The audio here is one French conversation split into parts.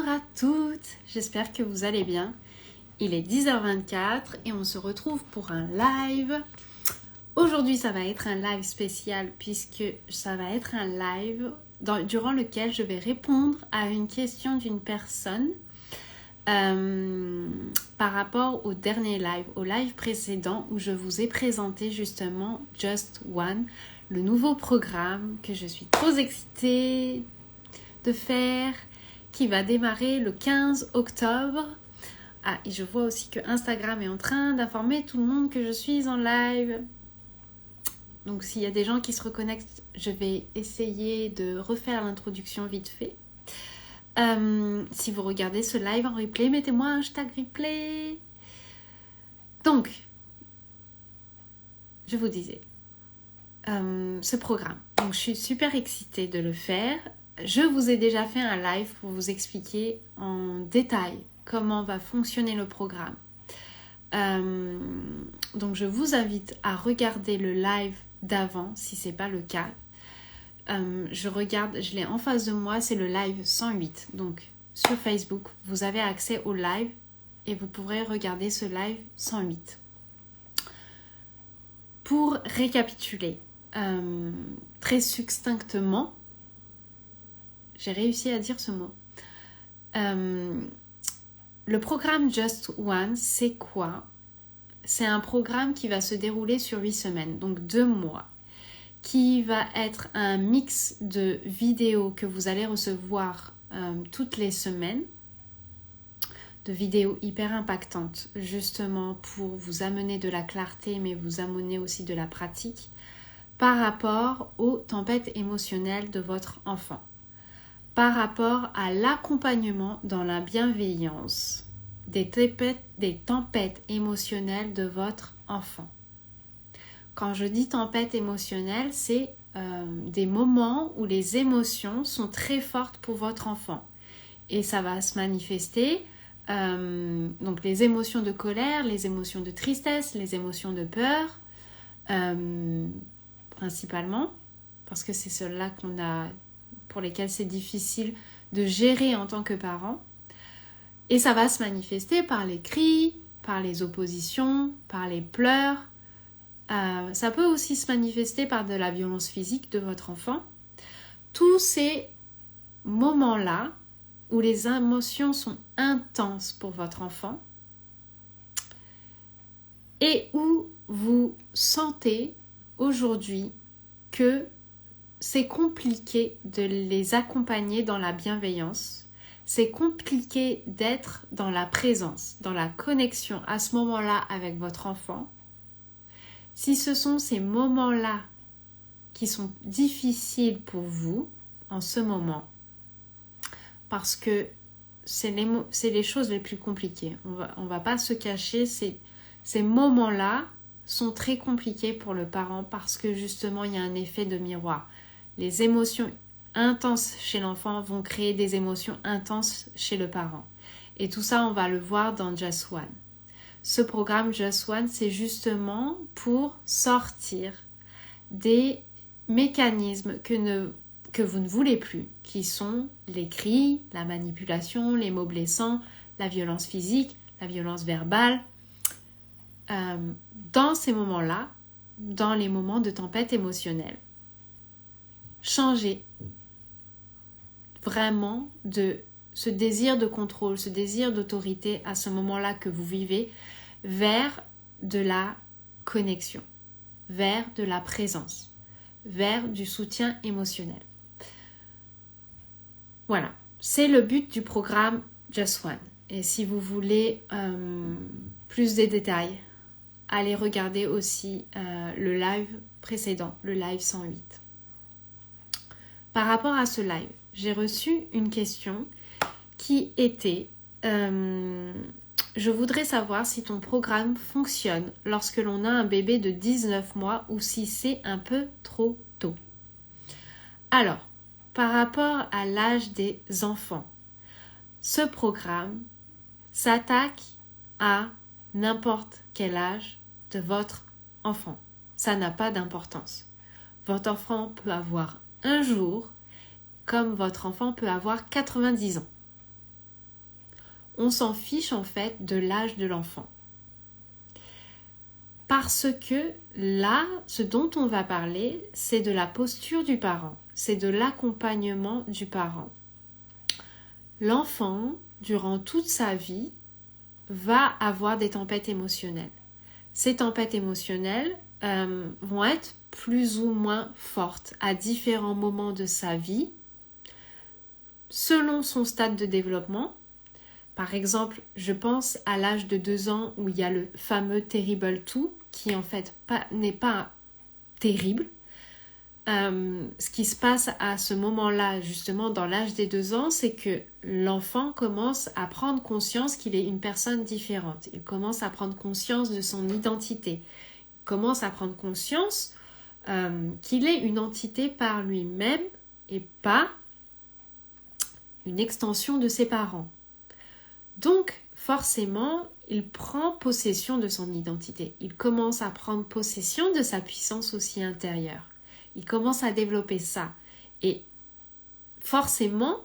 à toutes, j'espère que vous allez bien. Il est 10h24 et on se retrouve pour un live. Aujourd'hui, ça va être un live spécial puisque ça va être un live durant lequel je vais répondre à une question d'une personne par rapport au dernier live, au live précédent où je vous ai présenté justement Just One, le nouveau programme que je suis trop excitée de faire, qui va démarrer le 15 octobre. Ah, et je vois aussi que Instagram est en train d'informer tout le monde que je suis en live. Donc s'il y a des gens qui se reconnectent, je vais essayer de refaire l'introduction vite fait. Si vous regardez ce live en replay, mettez-moi un hashtag replay. Donc, je vous disais, ce programme. Donc je suis super excitée de le faire. Je vous ai déjà fait un live pour vous expliquer en détail comment va fonctionner le programme. Donc je vous invite à regarder le live d'avant si ce n'est pas le cas. Je l'ai en face de moi, c'est le live 108. Donc sur Facebook, vous avez accès au live et vous pourrez regarder ce live 108. Pour récapituler très succinctement, j'ai réussi à dire ce mot. Le programme Just One, c'est quoi? C'est un programme qui va se dérouler sur 8 semaines, donc 2 mois, qui va être un mix de vidéos que vous allez recevoir toutes les semaines, de vidéos hyper impactantes, justement pour vous amener de la clarté, mais vous amener aussi de la pratique par rapport aux tempêtes émotionnelles de votre enfant, par rapport à l'accompagnement dans la bienveillance des tempêtes émotionnelles de votre enfant. Quand je dis tempête émotionnelle, c'est des moments où les émotions sont très fortes pour votre enfant. Et ça va se manifester, donc les émotions de colère, les émotions de tristesse, les émotions de peur, principalement, parce que c'est celles-là pour lesquelles c'est difficile de gérer en tant que parent. Et ça va se manifester par les cris, par les oppositions, par les pleurs. Ça peut aussi se manifester par de la violence physique de votre enfant. Tous ces moments-là où les émotions sont intenses pour votre enfant et où vous sentez aujourd'hui que c'est compliqué de les accompagner dans la bienveillance. C'est compliqué d'être dans la présence, dans la connexion à ce moment-là avec votre enfant. Si ce sont ces moments-là qui sont difficiles pour vous en ce moment, parce que c'est les choses les plus compliquées. On va pas se cacher, ces moments-là sont très compliqués pour le parent parce que justement il y a un effet de miroir. Les émotions intenses chez l'enfant vont créer des émotions intenses chez le parent. Et tout ça, on va le voir dans Just One. Ce programme Just One, c'est justement pour sortir des mécanismes que vous ne voulez plus, qui sont les cris, la manipulation, les mots blessants, la violence physique, la violence verbale. Dans ces moments-là, dans les moments de tempête émotionnelle, changer vraiment de ce désir de contrôle, ce désir d'autorité à ce moment-là que vous vivez vers de la connexion, vers de la présence, vers du soutien émotionnel. Voilà, c'est le but du programme Just One. Et si vous voulez plus de détails, allez regarder aussi le live précédent, le live 108. Par rapport à ce live, j'ai reçu une question qui était je voudrais savoir si ton programme fonctionne lorsque l'on a un bébé de 19 mois ou si c'est un peu trop tôt. Alors, par rapport à l'âge des enfants, ce programme s'attaque à n'importe quel âge de votre enfant. Ça n'a pas d'importance. Votre enfant peut avoir un jour comme votre enfant peut avoir 90 ans. on s'en fiche en fait de l'âge de l'enfant. Parce que là, ce dont on va parler, c'est de la posture du parent, c'est de l'accompagnement du parent. L'enfant, durant toute sa vie, va avoir des tempêtes émotionnelles. Ces tempêtes émotionnelles vont être plus ou moins fortes à différents moments de sa vie, selon son stade de développement. Par exemple, je pense à l'âge de 2 ans où il y a le fameux Terrible 2 qui en fait n'est pas terrible. Ce qui se passe à ce moment-là, justement dans l'âge des 2 ans, c'est que l'enfant commence à prendre conscience qu'il est une personne différente. Il commence à prendre conscience de son identité. Il commence à prendre conscience qu'il est une entité par lui-même et pas une extension de ses parents. Donc, forcément, il prend possession de son identité. Il commence à prendre possession de sa puissance aussi intérieure. Il commence à développer ça. Et forcément,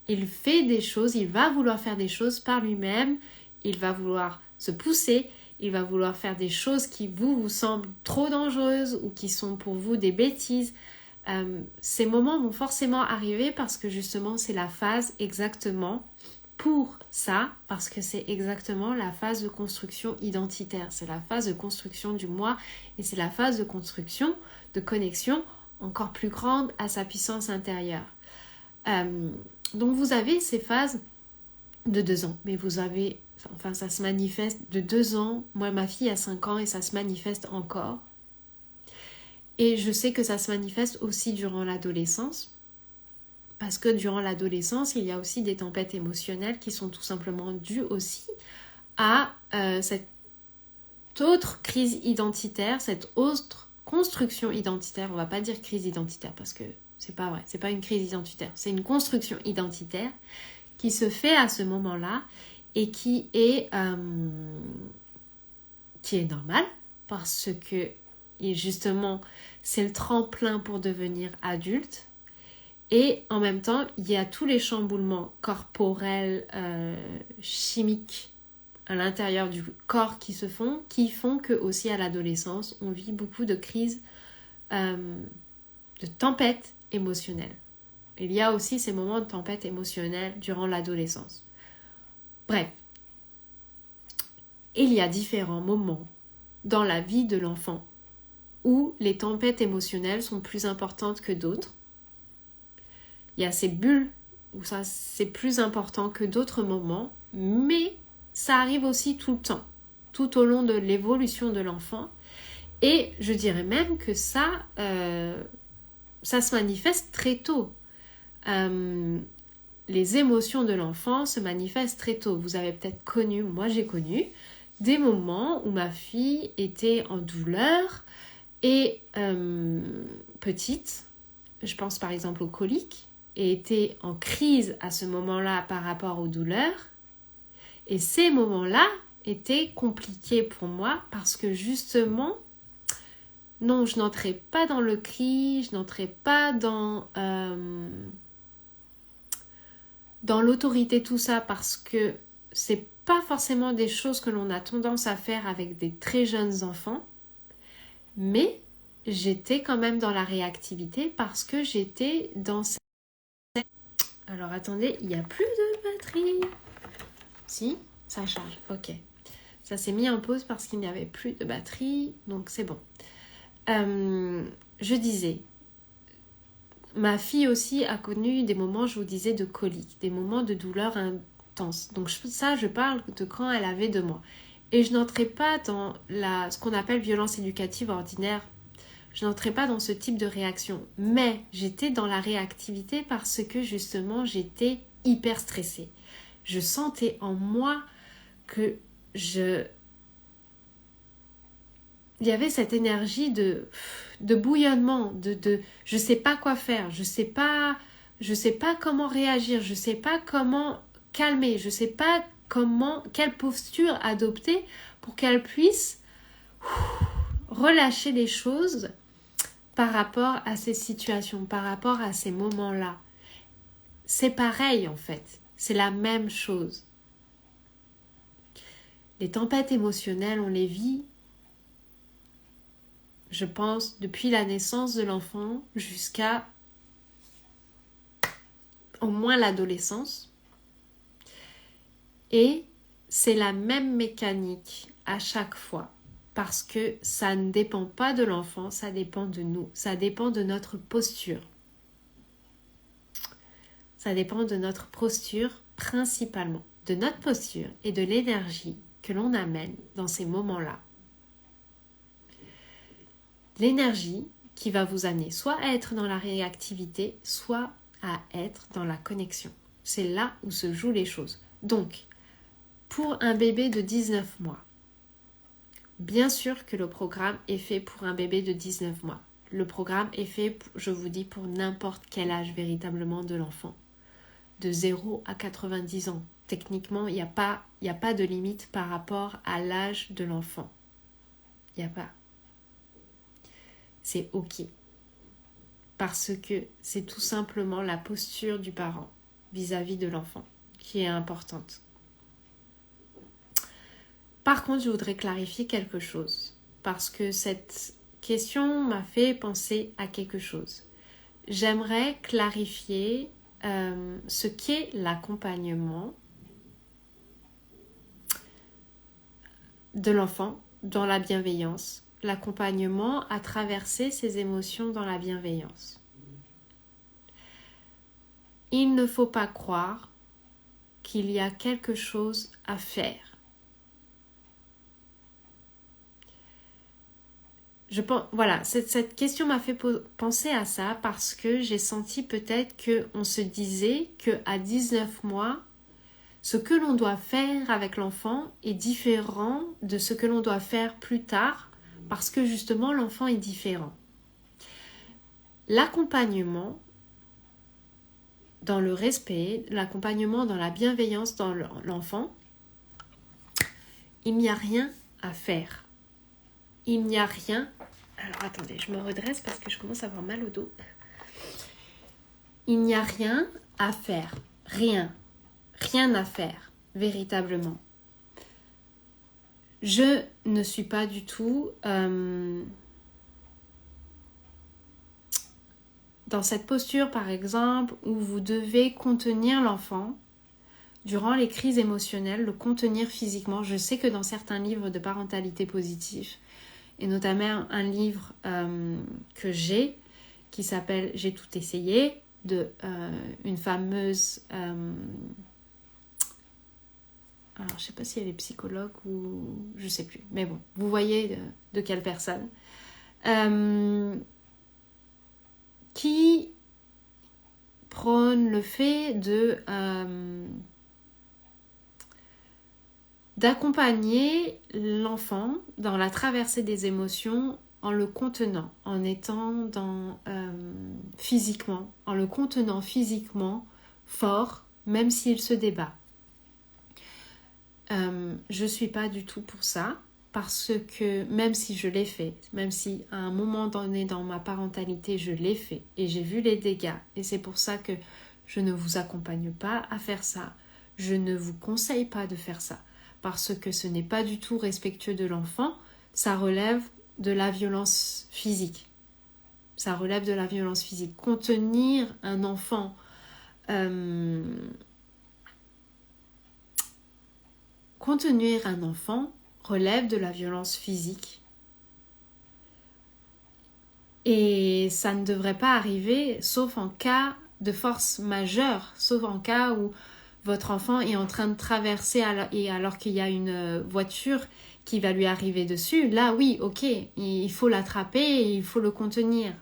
il fait des choses, il va vouloir faire des choses par lui-même, il va vouloir se pousser, il va vouloir faire des choses qui vous semblent trop dangereuses ou qui sont pour vous des bêtises. Ces moments vont forcément arriver parce que justement, c'est la phase exactement pour ça, parce que c'est exactement la phase de construction identitaire. C'est la phase de construction du moi et c'est la phase de construction, de connexion encore plus grande à sa puissance intérieure. Donc vous avez ces phases de 2 ans, mais vous avez, enfin ça se manifeste de 2 ans. Moi, ma fille a 5 ans et ça se manifeste encore. Et je sais que ça se manifeste aussi durant l'adolescence. Parce que durant l'adolescence, il y a aussi des tempêtes émotionnelles qui sont tout simplement dues aussi à cette autre crise identitaire, cette autre construction identitaire. On ne va pas dire crise identitaire parce que c'est pas vrai, c'est pas une crise identitaire, c'est une construction identitaire qui se fait à ce moment-là et qui est normale parce que justement c'est le tremplin pour devenir adulte. Et en même temps, il y a tous les chamboulements corporels, chimiques à l'intérieur du corps qui font que aussi à l'adolescence, on vit beaucoup de crises, de tempêtes émotionnelles. Il y a aussi ces moments de tempête émotionnelle durant l'adolescence. Bref, il y a différents moments dans la vie de l'enfant où les tempêtes émotionnelles sont plus importantes que d'autres. Il y a ces bulles où ça c'est plus important que d'autres moments, mais ça arrive aussi tout le temps, tout au long de l'évolution de l'enfant. Et je dirais même que ça se manifeste très tôt. Les émotions de l'enfant se manifestent très tôt. Vous avez peut-être connu, moi j'ai connu, des moments où ma fille était en douleur et petite, je pense par exemple aux coliques, et était en crise à ce moment-là par rapport aux douleurs. Et ces moments-là étaient compliqués pour moi parce que justement, non, je n'entrais pas dans le cri, je n'entrais pas dans l'autorité, tout ça, parce que c'est pas forcément des choses que l'on a tendance à faire avec des très jeunes enfants, mais j'étais quand même dans la réactivité parce que j'étais dans cette... Alors attendez, il n'y a plus de batterie. Si, ça charge, ok. Ça s'est mis en pause parce qu'il n'y avait plus de batterie, donc c'est bon. Je disais, ma fille aussi a connu des moments, je vous disais, de colique, des moments de douleur intense. Donc ça, je parle de quand elle avait 2 mois. Et je n'entrais pas dans ce qu'on appelle violence éducative ordinaire. Je n'entrais pas dans ce type de réaction. Mais j'étais dans la réactivité parce que justement, j'étais hyper stressée. Je sentais en moi que il y avait cette énergie de bouillonnement, de je sais pas quoi faire, je sais pas comment réagir, je sais pas comment calmer, je sais pas quelle posture adopter pour qu'elle puisse relâcher les choses par rapport à ces situations, par rapport à ces moments-là. C'est pareil en fait, c'est la même chose. Les tempêtes émotionnelles, on les vit, je pense, depuis la naissance de l'enfant jusqu'à au moins l'adolescence. Et c'est la même mécanique à chaque fois. Parce que ça ne dépend pas de l'enfant, ça dépend de nous. Ça dépend de notre posture. Ça dépend de notre posture principalement. De notre posture et de l'énergie que l'on amène dans ces moments-là. L'énergie qui va vous amener soit à être dans la réactivité, soit à être dans la connexion. C'est là où se jouent les choses. Donc, pour un bébé de 19 mois, bien sûr que le programme est fait pour un bébé de 19 mois. Le programme est fait, je vous dis, pour n'importe quel âge véritablement de l'enfant. De 0 à 90 ans. Techniquement, il n'y a pas de limite par rapport à l'âge de l'enfant. Il n'y a pas. C'est OK. Parce que c'est tout simplement la posture du parent vis-à-vis de l'enfant qui est importante. Par contre, je voudrais clarifier quelque chose. Parce que cette question m'a fait penser à quelque chose. J'aimerais clarifier ce qu'est l'accompagnement de l'enfant dans la bienveillance, l'accompagnement à traverser ses émotions dans la bienveillance. Il ne faut pas croire qu'il y a quelque chose à faire. Voilà, cette question m'a fait penser à ça parce que j'ai senti peut-être qu'on se disait qu'à 19 mois, ce que l'on doit faire avec l'enfant est différent de ce que l'on doit faire plus tard parce que justement l'enfant est différent. L'accompagnement dans le respect, l'accompagnement dans la bienveillance dans l'enfant, il n'y a rien à faire. Il n'y a rien... Alors attendez, je me redresse parce que je commence à avoir mal au dos. Il n'y a rien à faire. Rien à faire, véritablement. Je ne suis pas du tout dans cette posture, par exemple, où vous devez contenir l'enfant durant les crises émotionnelles, le contenir physiquement. Je sais que dans certains livres de parentalité positive, et notamment un livre que j'ai, qui s'appelle « J'ai tout essayé », de une fameuse... alors, je ne sais pas si elle est psychologue ou... je ne sais plus. Mais bon, vous voyez de quelle personne. Qui prône le fait d'accompagner l'enfant dans la traversée des émotions en le contenant, en étant physiquement, en le contenant physiquement fort, même s'il se débat. Je ne suis pas du tout pour ça, parce que même si je l'ai fait, même si à un moment donné dans ma parentalité je l'ai fait et j'ai vu les dégâts, et c'est pour ça que je ne vous accompagne pas à faire ça, je ne vous conseille pas de faire ça, parce que ce n'est pas du tout respectueux de l'enfant, ça relève de la violence physique. Ça relève de la violence physique. Contenir un enfant... Contenir un enfant relève de la violence physique. Et ça ne devrait pas arriver, sauf en cas de force majeure, sauf en cas où votre enfant est en train de traverser et alors qu'il y a une voiture qui va lui arriver dessus. Là, oui, ok, il faut l'attraper et il faut le contenir.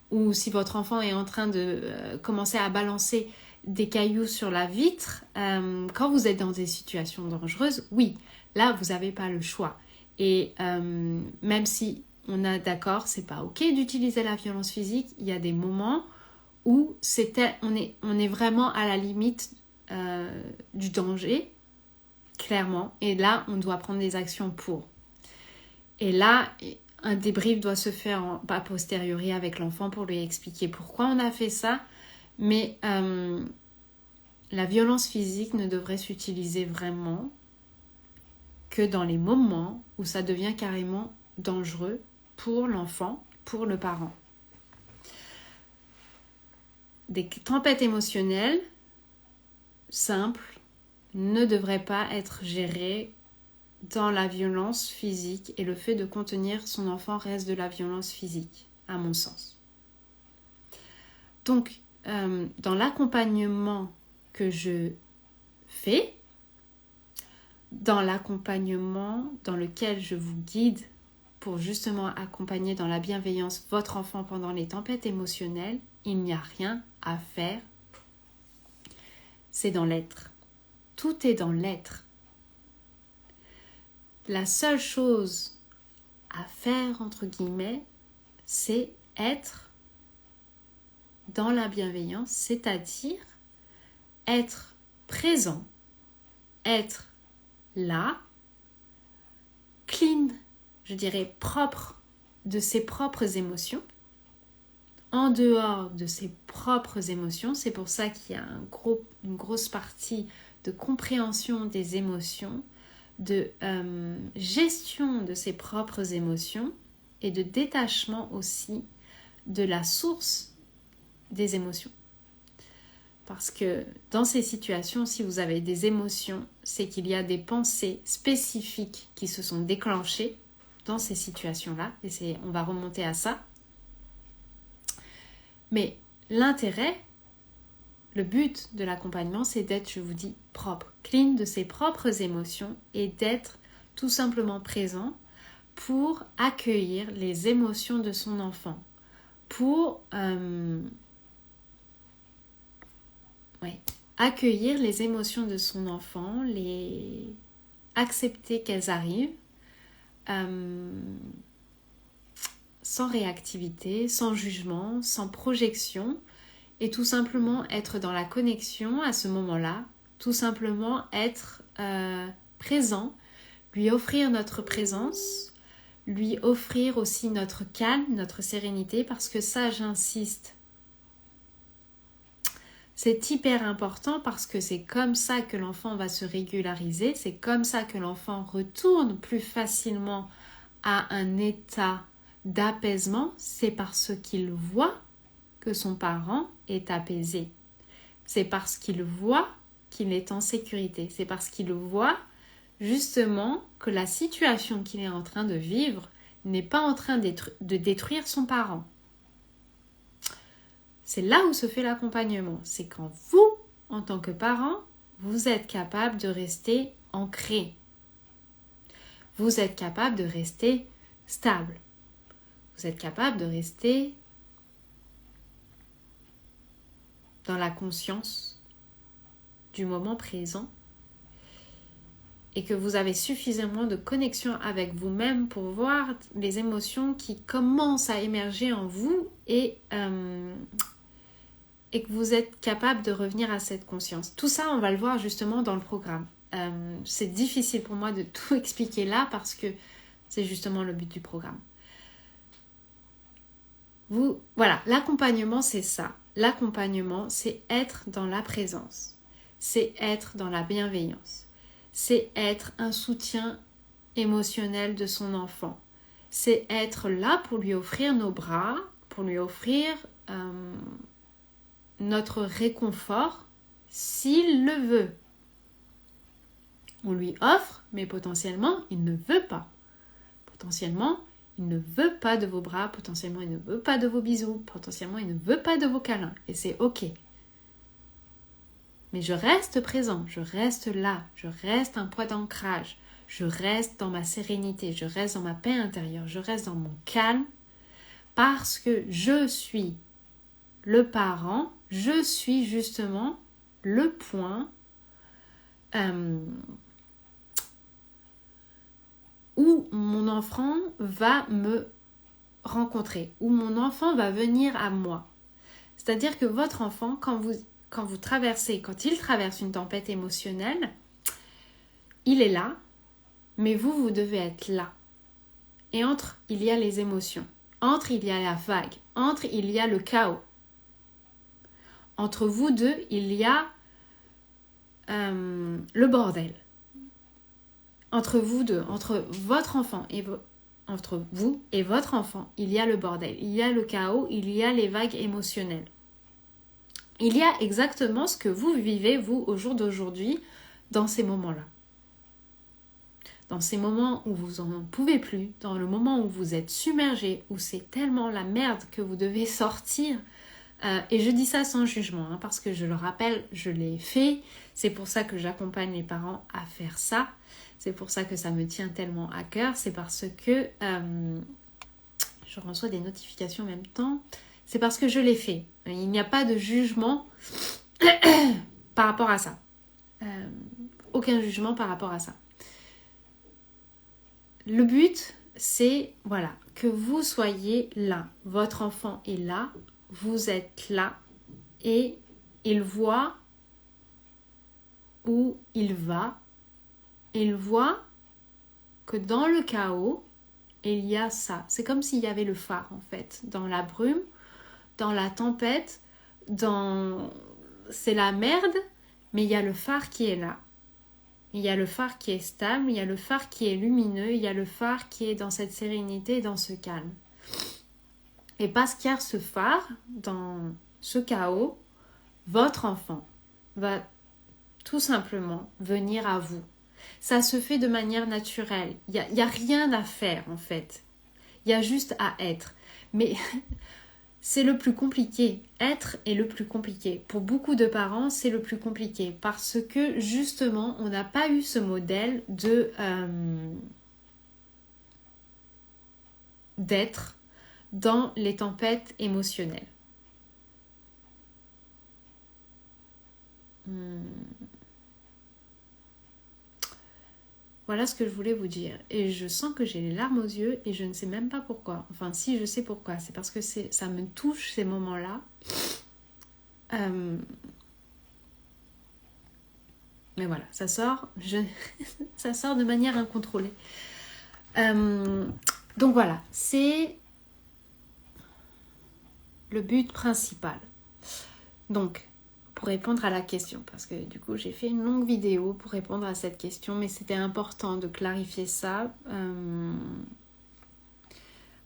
Ou si votre enfant est en train de commencer à balancer des cailloux sur la vitre, quand vous êtes dans des situations dangereuses, oui, là, vous n'avez pas le choix. Et même si on est d'accord, c'est pas ok d'utiliser la violence physique, il y a des moments où on est vraiment à la limite du danger, clairement. Et là, on doit prendre des actions pour. Et là, un débrief doit se faire a posteriori avec l'enfant pour lui expliquer pourquoi on a fait ça. Mais la violence physique ne devrait s'utiliser vraiment que dans les moments où ça devient carrément dangereux pour l'enfant, pour le parent. Des tempêtes émotionnelles simples ne devraient pas être gérées dans la violence physique, et le fait de contenir son enfant reste de la violence physique, à mon sens. Donc, dans l'accompagnement que je fais, dans l'accompagnement dans lequel je vous guide pour justement accompagner dans la bienveillance votre enfant pendant les tempêtes émotionnelles, il n'y a rien à faire. C'est dans l'être. Tout est dans l'être. La seule chose à faire, entre guillemets, c'est être dans la bienveillance, c'est-à-dire être présent, être là, clean, je dirais propre de ses propres émotions, en dehors de ses propres émotions. C'est pour ça qu'il y a une grosse partie de compréhension des émotions, de gestion de ses propres émotions et de détachement aussi de la source des émotions. Parce que dans ces situations, si vous avez des émotions, c'est qu'il y a des pensées spécifiques qui se sont déclenchées dans ces situations-là. Et on va remonter à ça. Mais l'intérêt, le but de l'accompagnement, c'est d'être, je vous dis, propre, clean de ses propres émotions et d'être tout simplement présent pour accueillir les émotions de son enfant. Pour accueillir les émotions de son enfant, les accepter qu'elles arrivent, sans réactivité, sans jugement, sans projection, et tout simplement être dans la connexion à ce moment-là, tout simplement être présent, lui offrir notre présence, lui offrir aussi notre calme, notre sérénité, parce que ça, j'insiste, c'est hyper important parce que c'est comme ça que l'enfant va se régulariser, c'est comme ça que l'enfant retourne plus facilement à un état d'apaisement, c'est parce qu'il voit que son parent est apaisé. C'est parce qu'il voit qu'il est en sécurité. C'est parce qu'il voit justement que la situation qu'il est en train de vivre n'est pas en train de détruire son parent. C'est là où se fait l'accompagnement. C'est quand vous, en tant que parent, vous êtes capable de rester ancré. Vous êtes capable de rester stable. Vous êtes capable de rester dans la conscience du moment présent et que vous avez suffisamment de connexion avec vous-même pour voir les émotions qui commencent à émerger en vous et que vous êtes capable de revenir à cette conscience. Tout ça, on va le voir justement dans le programme. C'est difficile pour moi de tout expliquer là parce que c'est justement le but du programme. Voilà, l'accompagnement, c'est ça. L'accompagnement, c'est être dans la présence. C'est être dans la bienveillance. C'est être un soutien émotionnel de son enfant. C'est être là pour lui offrir nos bras, pour lui offrir notre réconfort s'il le veut. On lui offre, mais potentiellement, il ne veut pas. Potentiellement, il ne veut pas de vos bras, potentiellement, il ne veut pas de vos bisous, potentiellement, il ne veut pas de vos câlins. Et c'est OK. Mais je reste présent, je reste là, je reste un point d'ancrage, je reste dans ma sérénité, je reste dans ma paix intérieure, je reste dans mon calme parce que je suis le parent, je suis justement le point où mon enfant va me rencontrer, où mon enfant va venir à moi. C'est-à-dire que votre enfant, quand il traverse une tempête émotionnelle, il est là, mais vous devez être là. Et entre, il y a les émotions. Entre, il y a la vague. Entre, il y a le chaos. Entre vous deux, il y a le bordel. entre vous deux, entre votre enfant et entre vous et votre enfant, il y a le bordel, il y a le chaos, il y a les vagues émotionnelles. Il y a exactement ce que vous vivez, vous, au jour d'aujourd'hui, dans ces moments-là. Dans ces moments où vous n'en pouvez plus, dans le moment où vous êtes submergé, où c'est tellement la merde que vous devez sortir. Et je dis ça sans jugement, hein, parce que je le rappelle, je l'ai fait. C'est pour ça que j'accompagne les parents à faire ça. C'est pour ça que ça me tient tellement à cœur. C'est parce que je reçois des notifications en même temps. C'est parce que je l'ai fait. Il n'y a pas de jugement par rapport à ça. Aucun jugement par rapport à ça. Le but, c'est voilà, que vous soyez là. Votre enfant est là, vous êtes là et il voit où il va. Il voit que dans le chaos, il y a ça. C'est comme s'il y avait le phare en fait, dans la brume, dans la tempête, c'est la merde, mais il y a le phare qui est là. Il y a le phare qui est stable, il y a le phare qui est lumineux, il y a le phare qui est dans cette sérénité, dans ce calme. Et parce qu'il y a ce phare, dans ce chaos, votre enfant va tout simplement venir à vous. Ça se fait de manière naturelle. Il y a rien à faire en fait. Il y a juste à être. Mais c'est le plus compliqué. Être est le plus compliqué. Pour beaucoup de parents, c'est le plus compliqué. Parce que justement, on n'a pas eu ce modèle d'être dans les tempêtes émotionnelles. Voilà ce que je voulais vous dire. Et je sens que j'ai les larmes aux yeux et je ne sais même pas pourquoi. Enfin, si, je sais pourquoi. C'est parce que ça me touche ces moments-là. Mais voilà, ça sort. Ça sort de manière incontrôlée. Donc voilà, c'est le but principal. Donc, pour répondre à la question, parce que du coup j'ai fait une longue vidéo pour répondre à cette question, mais c'était important de clarifier ça,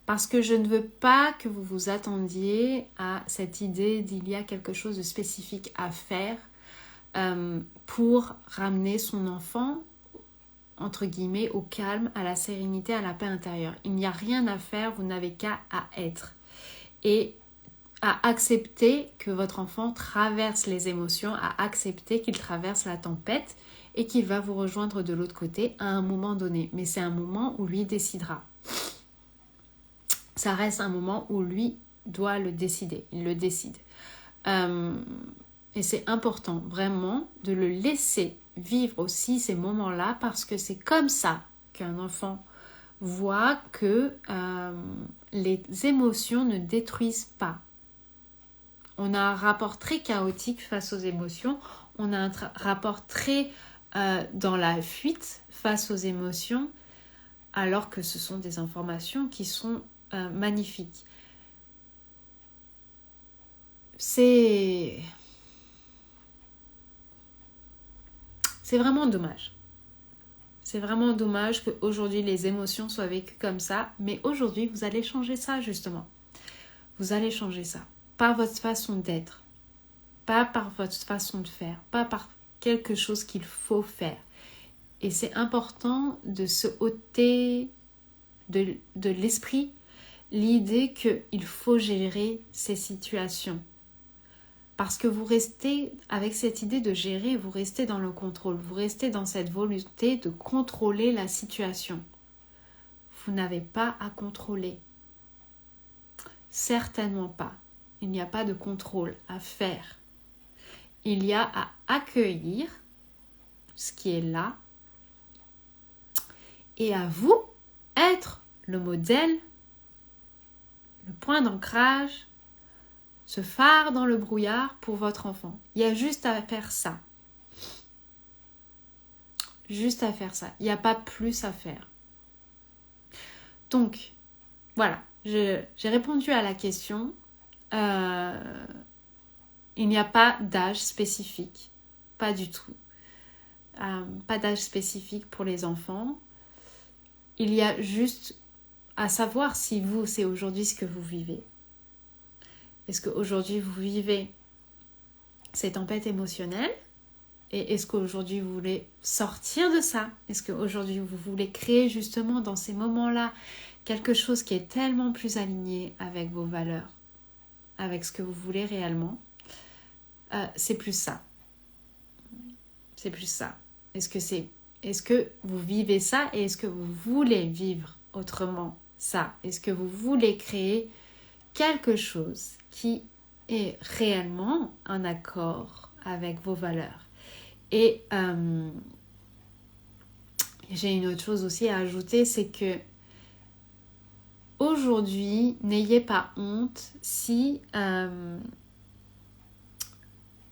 parce que je ne veux pas que vous vous attendiez à cette idée d'il y a quelque chose de spécifique à faire pour ramener son enfant, entre guillemets, au calme, à la sérénité, à la paix intérieure. Il n'y a rien à faire, vous n'avez qu'à être. Et à accepter que votre enfant traverse les émotions, à accepter qu'il traverse la tempête et qu'il va vous rejoindre de l'autre côté à un moment donné. Mais c'est un moment où lui décidera. Ça reste un moment où lui doit le décider. Il le décide. Et c'est important vraiment de le laisser vivre aussi ces moments-là parce que c'est comme ça qu'un enfant voit que les émotions ne détruisent pas. On a un rapport très chaotique face aux émotions. On a un rapport très dans la fuite face aux émotions, alors que ce sont des informations qui sont magnifiques. C'est vraiment dommage. C'est vraiment dommage qu'aujourd'hui les émotions soient vécues comme ça. Mais aujourd'hui, vous allez changer ça justement. Vous allez changer ça. Par votre façon d'être, pas par votre façon de faire, pas par quelque chose qu'il faut faire. Et c'est important de se ôter de l'esprit l'idée qu'il faut gérer ces situations. Parce que vous restez avec cette idée de gérer, vous restez dans le contrôle, vous restez dans cette volonté de contrôler la situation. Vous n'avez pas à contrôler. Certainement pas. Il n'y a pas de contrôle à faire. Il y a à accueillir ce qui est là et à vous être le modèle, le point d'ancrage, ce phare dans le brouillard pour votre enfant. Il y a juste à faire ça. Juste à faire ça. Il n'y a pas plus à faire. Donc, voilà. J'ai répondu à la question. Il n'y a pas d'âge spécifique. Pas du tout. pas d'âge spécifique pour les enfants. Il y a juste à savoir si vous, c'est aujourd'hui ce que vous vivez. Est-ce qu'aujourd'hui vous vivez ces tempêtes émotionnelles? Et est-ce qu'aujourd'hui vous voulez sortir de ça? Est-ce qu'aujourd'hui vous voulez créer justement dans ces moments-là quelque chose qui est tellement plus aligné avec vos valeurs, avec ce que vous voulez réellement? C'est plus ça. C'est plus ça. Est-ce que vous vivez ça et est-ce que vous voulez vivre autrement ça? Est-ce que vous voulez créer quelque chose qui est réellement en accord avec vos valeurs? Et j'ai une autre chose aussi à ajouter, c'est que aujourd'hui, n'ayez pas honte si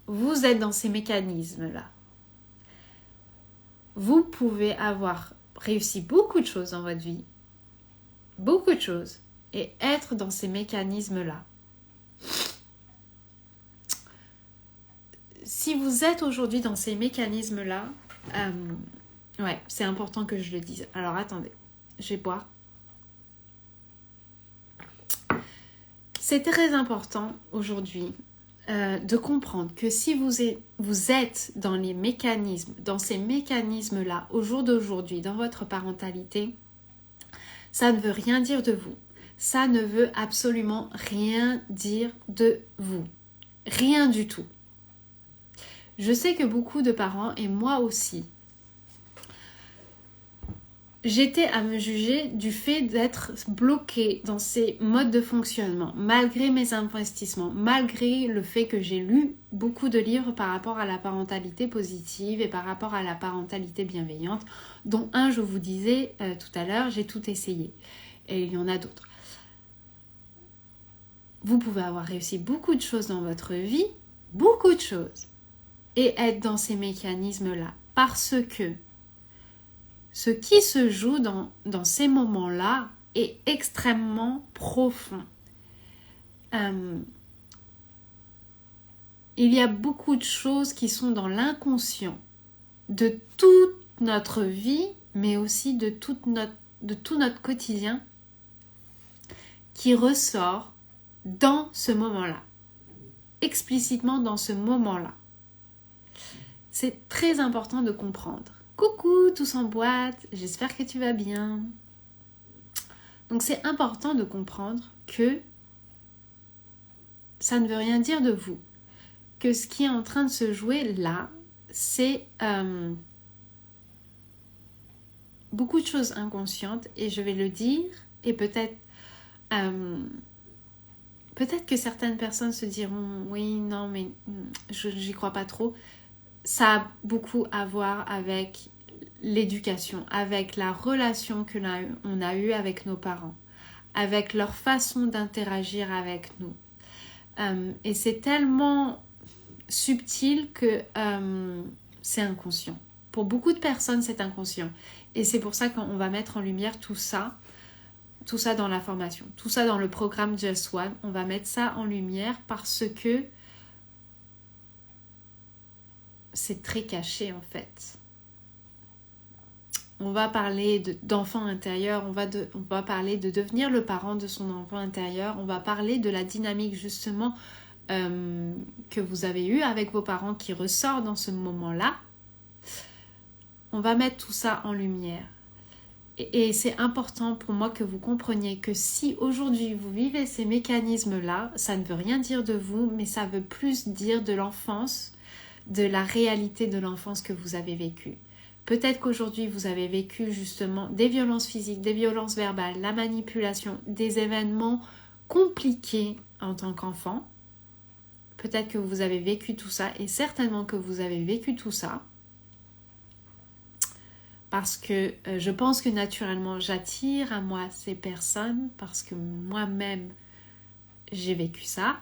vous êtes dans ces mécanismes-là. Vous pouvez avoir réussi beaucoup de choses dans votre vie, beaucoup de choses, et être dans ces mécanismes-là. Si vous êtes aujourd'hui dans ces mécanismes-là, ouais, c'est important que je le dise. Alors attendez, je vais boire. C'est très important aujourd'hui de comprendre que si vous êtes dans les mécanismes, dans ces mécanismes-là, au jour d'aujourd'hui, dans votre parentalité, ça ne veut rien dire de vous. Ça ne veut absolument rien dire de vous. Rien du tout. Je sais que beaucoup de parents, et moi aussi, j'étais à me juger du fait d'être bloquée dans ces modes de fonctionnement, malgré mes investissements, malgré le fait que j'ai lu beaucoup de livres par rapport à la parentalité positive et par rapport à la parentalité bienveillante, dont un, je vous disais tout à l'heure, j'ai tout essayé. Et il y en a d'autres. Vous pouvez avoir réussi beaucoup de choses dans votre vie, beaucoup de choses, et être dans ces mécanismes-là, parce que ce qui se joue dans ces moments-là est extrêmement profond. Il y a beaucoup de choses qui sont dans l'inconscient de toute notre vie, mais aussi de tout notre quotidien, qui ressort dans ce moment-là, explicitement dans ce moment-là. C'est très important de comprendre. Coucou, tous en boîte, j'espère que tu vas bien. Donc c'est important de comprendre que ça ne veut rien dire de vous. Que ce qui est en train de se jouer là, c'est beaucoup de choses inconscientes, et je vais le dire, et peut-être que certaines personnes se diront « Oui, non, mais j'y crois pas trop ». Ça a beaucoup à voir avec l'éducation, avec la relation que l'on a eue avec nos parents, avec leur façon d'interagir avec nous. Et c'est tellement subtil que c'est inconscient. Pour beaucoup de personnes, c'est inconscient. Et c'est pour ça qu'on va mettre en lumière tout ça dans la formation, tout ça dans le programme Just One. On va mettre ça en lumière parce que c'est très caché en fait. On va parler d'enfant intérieur, on va parler de devenir le parent de son enfant intérieur, on va parler de la dynamique justement que vous avez eue avec vos parents qui ressort dans ce moment-là. On va mettre tout ça en lumière. Et c'est important pour moi que vous compreniez que si aujourd'hui vous vivez ces mécanismes-là, ça ne veut rien dire de vous, mais ça veut plus dire de l'enfance, de la réalité de l'enfance que vous avez vécue. Peut-être qu'aujourd'hui vous avez vécu justement des violences physiques, des violences verbales, la manipulation, des événements compliqués en tant qu'enfant. Peut-être que vous avez vécu tout ça et certainement que vous avez vécu tout ça. Parce que je pense que naturellement j'attire à moi ces personnes parce que moi-même j'ai vécu ça.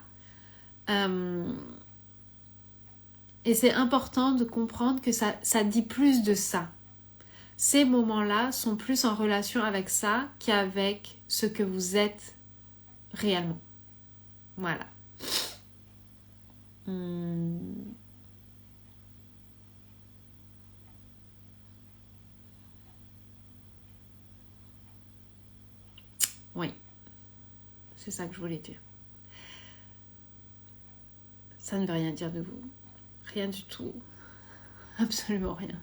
Et c'est important de comprendre que ça dit plus de ça. Ces moments-là sont plus en relation avec ça qu'avec ce que vous êtes réellement. Voilà. Oui, c'est ça que je voulais dire. Ça ne veut rien dire de vous. Rien du tout. Absolument rien.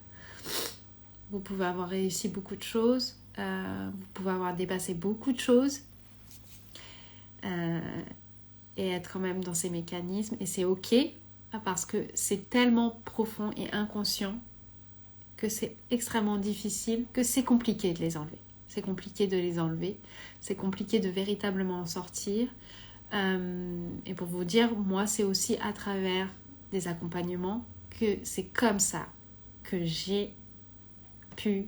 Vous pouvez avoir réussi beaucoup de choses. Vous pouvez avoir dépassé beaucoup de choses. Et être quand même dans ces mécanismes. Et c'est ok. Parce que c'est tellement profond et inconscient que c'est extrêmement difficile, que c'est compliqué de les enlever. C'est compliqué de les enlever. C'est compliqué de véritablement en sortir. Et pour vous dire, moi, c'est aussi à travers des accompagnements que c'est comme ça que j'ai pu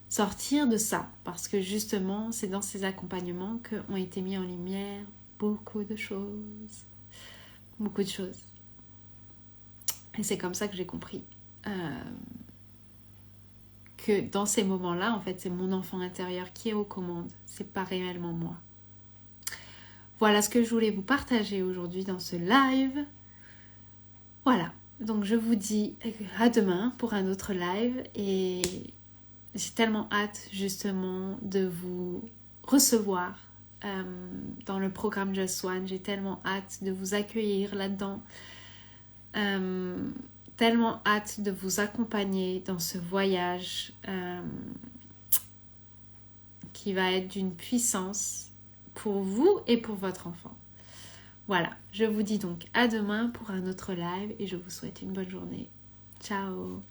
sortir de ça. Parce que justement, c'est dans ces accompagnements qu'ont été mis en lumière beaucoup de choses. Beaucoup de choses. Et c'est comme ça que j'ai compris que dans ces moments-là, en fait, c'est mon enfant intérieur qui est aux commandes. C'est pas réellement moi. Voilà ce que je voulais vous partager aujourd'hui dans ce live. Voilà, donc je vous dis à demain pour un autre live et j'ai tellement hâte justement de vous recevoir dans le programme Just One. J'ai tellement hâte de vous accueillir là-dedans. Tellement hâte de vous accompagner dans ce voyage qui va être d'une puissance pour vous et pour votre enfant. Voilà, je vous dis donc à demain pour un autre live et je vous souhaite une bonne journée. Ciao!